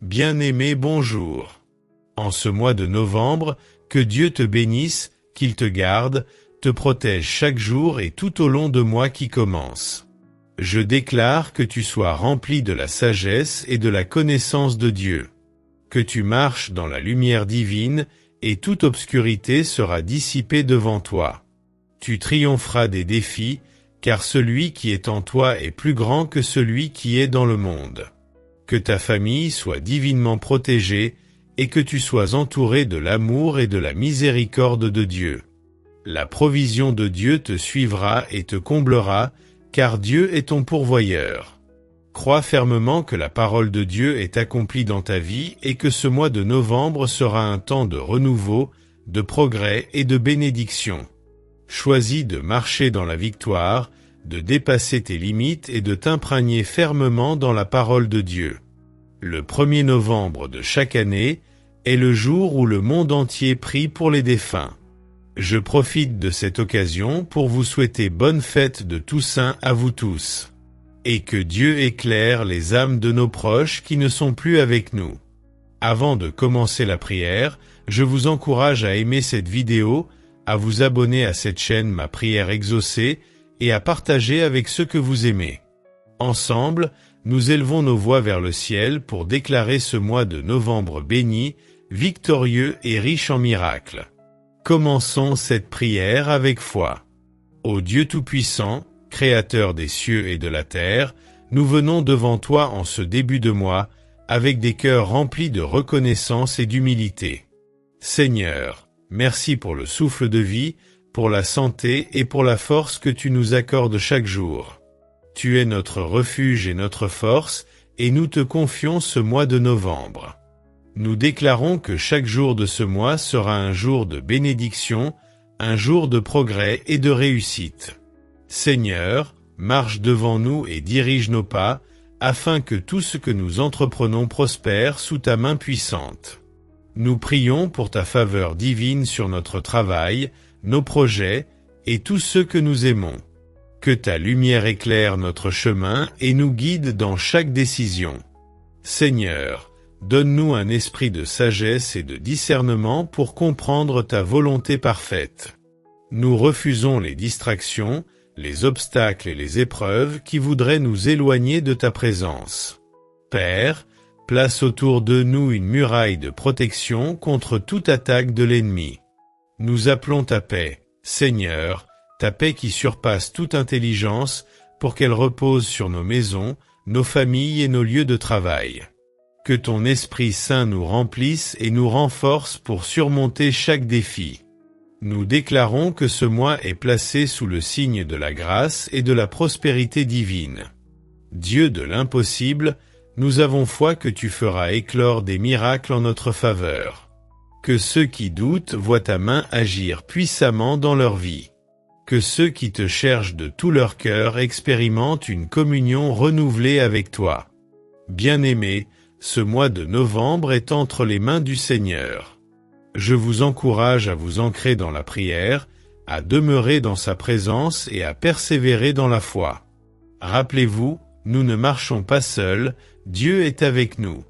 Bien-aimé, bonjour. En ce mois de novembre, que Dieu te bénisse, qu'il te garde, te protège chaque jour et tout au long de mois qui commence. Je déclare que tu sois rempli de la sagesse et de la connaissance de Dieu. Que tu marches dans la lumière divine, et toute obscurité sera dissipée devant toi. Tu triompheras des défis, car celui qui est en toi est plus grand que celui qui est dans le monde. Que ta famille soit divinement protégée, et que tu sois entouré de l'amour et de la miséricorde de Dieu. La provision de Dieu te suivra et te comblera, car Dieu est ton pourvoyeur. Crois fermement que la parole de Dieu est accomplie dans ta vie et que ce mois de novembre sera un temps de renouveau, de progrès et de bénédiction. Choisis de marcher dans la victoire, de dépasser tes limites et de t'imprégner fermement dans la parole de Dieu. Le 1er novembre de chaque année est le jour où le monde entier prie pour les défunts. Je profite de cette occasion pour vous souhaiter bonne fête de Toussaint à vous tous. Et que Dieu éclaire les âmes de nos proches qui ne sont plus avec nous. Avant de commencer la prière, je vous encourage à aimer cette vidéo, à vous abonner à cette chaîne Ma Prière Exaucée et à partager avec ceux que vous aimez. Ensemble, nous élevons nos voix vers le ciel pour déclarer ce mois de novembre béni, victorieux et riche en miracles. Commençons cette prière avec foi. Ô Dieu Tout-Puissant, Créateur des cieux et de la terre, nous venons devant toi en ce début de mois, avec des cœurs remplis de reconnaissance et d'humilité. Seigneur, merci pour le souffle de vie, pour la santé et pour la force que tu nous accordes chaque jour. Tu es notre refuge et notre force, et nous te confions ce mois de novembre. Nous déclarons que chaque jour de ce mois sera un jour de bénédiction, un jour de progrès et de réussite. Seigneur, marche devant nous et dirige nos pas, afin que tout ce que nous entreprenons prospère sous ta main puissante. Nous prions pour ta faveur divine sur notre travail, nos projets et tous ceux que nous aimons. Que ta lumière éclaire notre chemin et nous guide dans chaque décision. Seigneur, donne-nous un esprit de sagesse et de discernement pour comprendre ta volonté parfaite. Nous refusons les distractions, les obstacles et les épreuves qui voudraient nous éloigner de ta présence. Père, place autour de nous une muraille de protection contre toute attaque de l'ennemi. Nous appelons ta paix, Seigneur, ta paix qui surpasse toute intelligence, pour qu'elle repose sur nos maisons, nos familles et nos lieux de travail. Que ton Esprit Saint nous remplisse et nous renforce pour surmonter chaque défi. Nous déclarons que ce mois est placé sous le signe de la grâce et de la prospérité divine. Dieu de l'impossible, nous avons foi que tu feras éclore des miracles en notre faveur. Que ceux qui doutent voient ta main agir puissamment dans leur vie. Que ceux qui te cherchent de tout leur cœur expérimentent une communion renouvelée avec toi. Bien-aimés, ce mois de novembre est entre les mains du Seigneur. Je vous encourage à vous ancrer dans la prière, à demeurer dans sa présence et à persévérer dans la foi. Rappelez-vous, nous ne marchons pas seuls, Dieu est avec nous.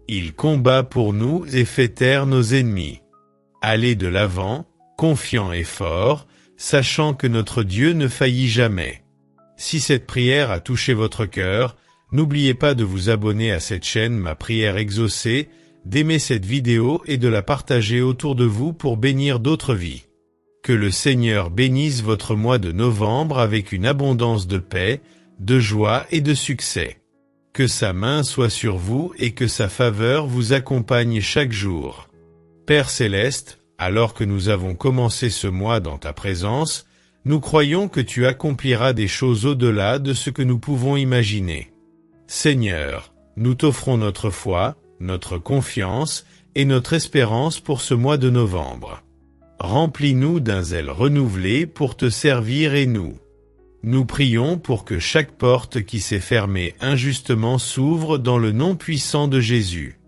Il combat pour nous et fait taire nos ennemis. Allez de l'avant, confiant et fort, sachant que notre Dieu ne faillit jamais. Si cette prière a touché votre cœur, n'oubliez pas de vous abonner à cette chaîne Ma Prière Exaucée, d'aimer cette vidéo et de la partager autour de vous pour bénir d'autres vies. Que le Seigneur bénisse votre mois de novembre avec une abondance de paix, de joie et de succès. Que sa main soit sur vous et que sa faveur vous accompagne chaque jour. Père Céleste, alors que nous avons commencé ce mois dans ta présence, nous croyons que tu accompliras des choses au-delà de ce que nous pouvons imaginer. Seigneur, nous t'offrons notre foi, notre confiance et notre espérance pour ce mois de novembre. Remplis-nous d'un zèle renouvelé pour te servir et nous. Nous prions pour que chaque porte qui s'est fermée injustement s'ouvre dans le nom puissant de Jésus.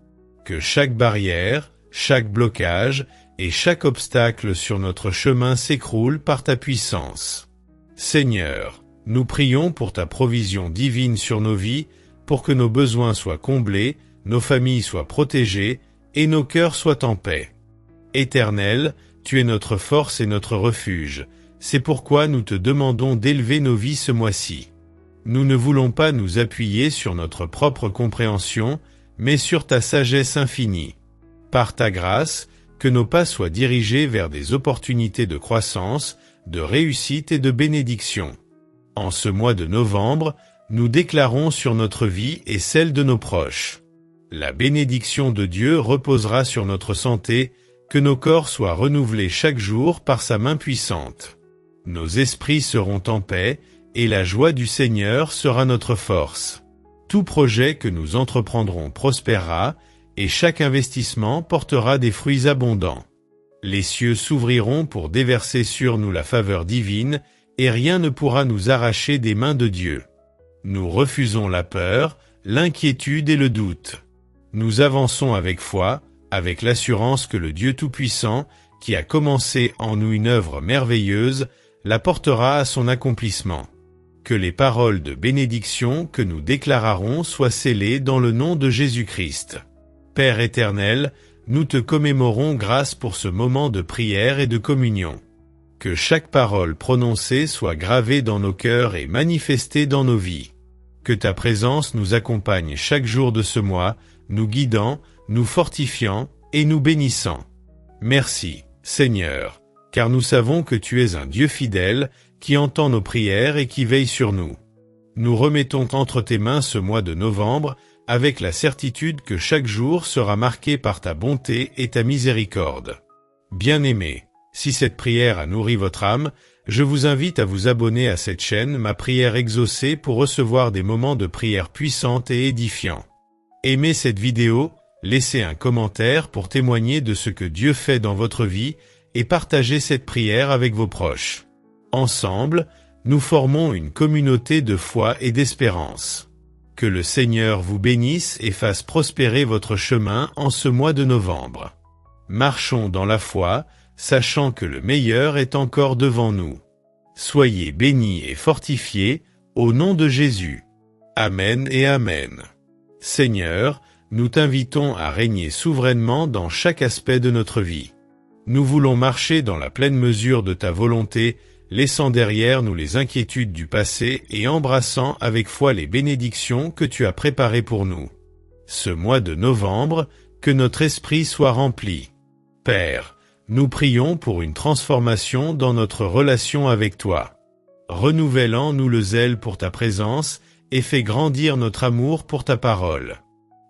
Que chaque barrière, chaque blocage et chaque obstacle sur notre chemin s'écroule par ta puissance. Seigneur, nous prions pour ta provision divine sur nos vies, pour que nos besoins soient comblés, nos familles soient protégées et nos cœurs soient en paix. Éternel, tu es notre force et notre refuge, c'est pourquoi nous te demandons d'élever nos vies ce mois-ci. Nous ne voulons pas nous appuyer sur notre propre compréhension, mais sur ta sagesse infinie. Par ta grâce, que nos pas soient dirigés vers des opportunités de croissance, de réussite et de bénédiction. En ce mois de novembre, nous déclarons sur notre vie et celle de nos proches. La bénédiction de Dieu reposera sur notre santé, que nos corps soient renouvelés chaque jour par sa main puissante. Nos esprits seront en paix, et la joie du Seigneur sera notre force. Tout projet que nous entreprendrons prospérera, et chaque investissement portera des fruits abondants. Les cieux s'ouvriront pour déverser sur nous la faveur divine, et rien ne pourra nous arracher des mains de Dieu. Nous refusons la peur, l'inquiétude et le doute. Nous avançons avec foi, avec l'assurance que le Dieu Tout-Puissant, qui a commencé en nous une œuvre merveilleuse, la portera à son accomplissement. Que les paroles de bénédiction que nous déclarerons soient scellées dans le nom de Jésus-Christ. Père éternel, nous te commémorons grâce pour ce moment de prière et de communion. Que chaque parole prononcée soit gravée dans nos cœurs et manifestée dans nos vies. Que ta présence nous accompagne chaque jour de ce mois, nous guidant, nous fortifiant et nous bénissant. Merci, Seigneur, car nous savons que tu es un Dieu fidèle, qui entend nos prières et qui veille sur nous. Nous remettons entre tes mains ce mois de novembre, avec la certitude que chaque jour sera marqué par ta bonté et ta miséricorde. Bien-aimés, si cette prière a nourri votre âme, je vous invite à vous abonner à cette chaîne Ma Prière Exaucée pour recevoir des moments de prière puissantes et édifiants. Aimez cette vidéo, laissez un commentaire pour témoigner de ce que Dieu fait dans votre vie et partagez cette prière avec vos proches. Ensemble, nous formons une communauté de foi et d'espérance. Que le Seigneur vous bénisse et fasse prospérer votre chemin en ce mois de novembre. Marchons dans la foi, sachant que le meilleur est encore devant nous. Soyez bénis et fortifiés, au nom de Jésus. Amen et Amen. Seigneur, nous t'invitons à régner souverainement dans chaque aspect de notre vie. Nous voulons marcher dans la pleine mesure de ta volonté, laissant derrière nous les inquiétudes du passé et embrassant avec foi les bénédictions que tu as préparées pour nous. Ce mois de novembre, que notre esprit soit rempli. Père, nous prions pour une transformation dans notre relation avec toi. Renouvelle en nous le zèle pour ta présence et fais grandir notre amour pour ta parole.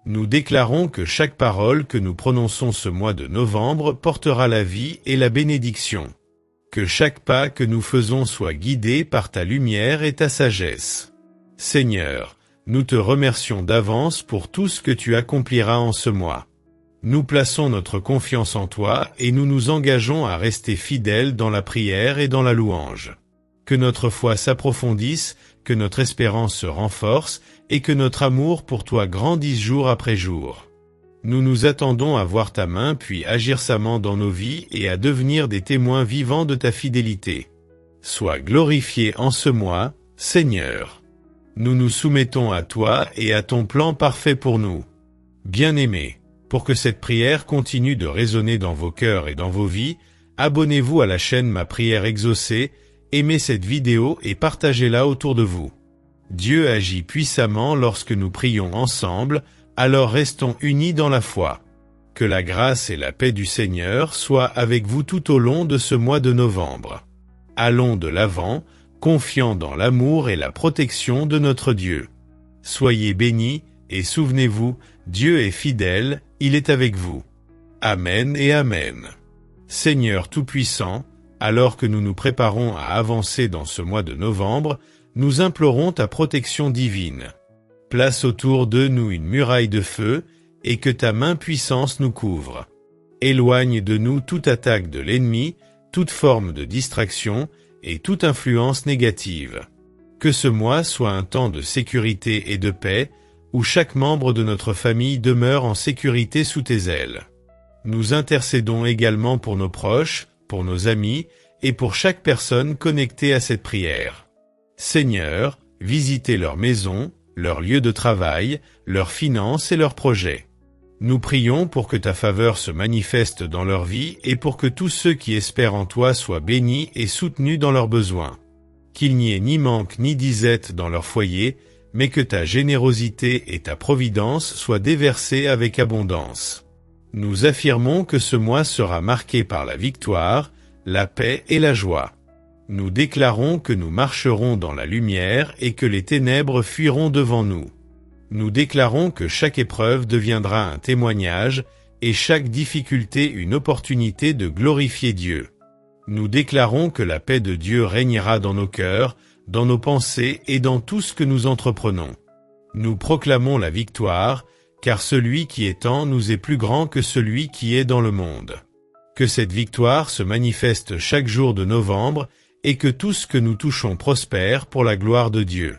Nous déclarons que chaque parole que nous prononçons ce mois de novembre portera la vie et la bénédiction. Que chaque pas que nous faisons soit guidé par ta lumière et ta sagesse. Seigneur, nous te remercions d'avance pour tout ce que tu accompliras en ce mois. Nous plaçons notre confiance en toi et nous nous engageons à rester fidèles dans la prière et dans la louange. Que notre foi s'approfondisse, que notre espérance se renforce et que notre amour pour toi grandisse jour après jour. Nous nous attendons à voir ta main puis agir samment dans nos vies et à devenir des témoins vivants de ta fidélité. Sois glorifié en ce mois, Seigneur. Nous nous soumettons à toi et à ton plan parfait pour nous. Bien-aimés, pour que cette prière continue de résonner dans vos cœurs et dans vos vies, abonnez-vous à la chaîne Ma Prière Exaucée, aimez cette vidéo et partagez-la autour de vous. Dieu agit puissamment lorsque nous prions ensemble, alors restons unis dans la foi. Que la grâce et la paix du Seigneur soient avec vous tout au long de ce mois de novembre. Allons de l'avant, confiants dans l'amour et la protection de notre Dieu. Soyez bénis, et souvenez-vous, Dieu est fidèle, il est avec vous. Amen et Amen. Seigneur Tout-Puissant, alors que nous nous préparons à avancer dans ce mois de novembre, nous implorons ta protection divine. Place autour de nous une muraille de feu, et que ta main puissante nous couvre. Éloigne de nous toute attaque de l'ennemi, toute forme de distraction, et toute influence négative. Que ce mois soit un temps de sécurité et de paix, où chaque membre de notre famille demeure en sécurité sous tes ailes. Nous intercédons également pour nos proches, pour nos amis, et pour chaque personne connectée à cette prière. Seigneur, visitez leur maison, leur lieu de travail, leurs finances et leurs projets. Nous prions pour que ta faveur se manifeste dans leur vie et pour que tous ceux qui espèrent en toi soient bénis et soutenus dans leurs besoins. Qu'il n'y ait ni manque ni disette dans leur foyer, mais que ta générosité et ta providence soient déversées avec abondance. Nous affirmons que ce mois sera marqué par la victoire, la paix et la joie. Nous déclarons que nous marcherons dans la lumière et que les ténèbres fuiront devant nous. Nous déclarons que chaque épreuve deviendra un témoignage et chaque difficulté une opportunité de glorifier Dieu. Nous déclarons que la paix de Dieu régnera dans nos cœurs, dans nos pensées et dans tout ce que nous entreprenons. Nous proclamons la victoire, car celui qui est en nous est plus grand que celui qui est dans le monde. Que cette victoire se manifeste chaque jour de novembre et que tout ce que nous touchons prospère pour la gloire de Dieu.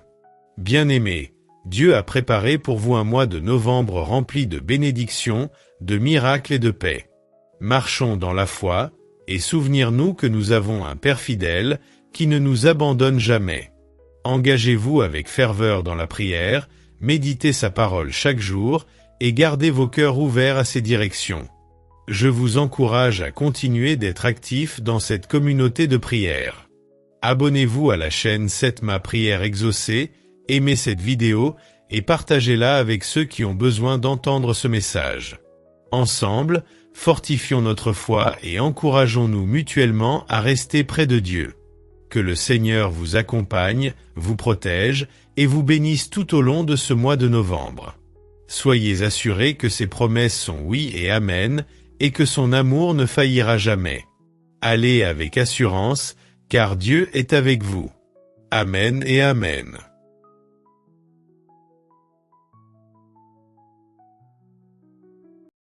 Bien-aimés, Dieu a préparé pour vous un mois de novembre rempli de bénédictions, de miracles et de paix. Marchons dans la foi, et souvenir-nous que nous avons un Père fidèle, qui ne nous abandonne jamais. Engagez-vous avec ferveur dans la prière, méditez sa parole chaque jour, et gardez vos cœurs ouverts à ses directions. Je vous encourage à continuer d'être actifs dans cette communauté de prière. Abonnez-vous à la chaîne 7 Ma Prière Exaucée, aimez cette vidéo et partagez-la avec ceux qui ont besoin d'entendre ce message. Ensemble, fortifions notre foi et encourageons-nous mutuellement à rester près de Dieu. Que le Seigneur vous accompagne, vous protège et vous bénisse tout au long de ce mois de novembre. Soyez assurés que ses promesses sont oui et amen et que son amour ne faillira jamais. Allez avec assurance, car Dieu est avec vous. Amen et amen.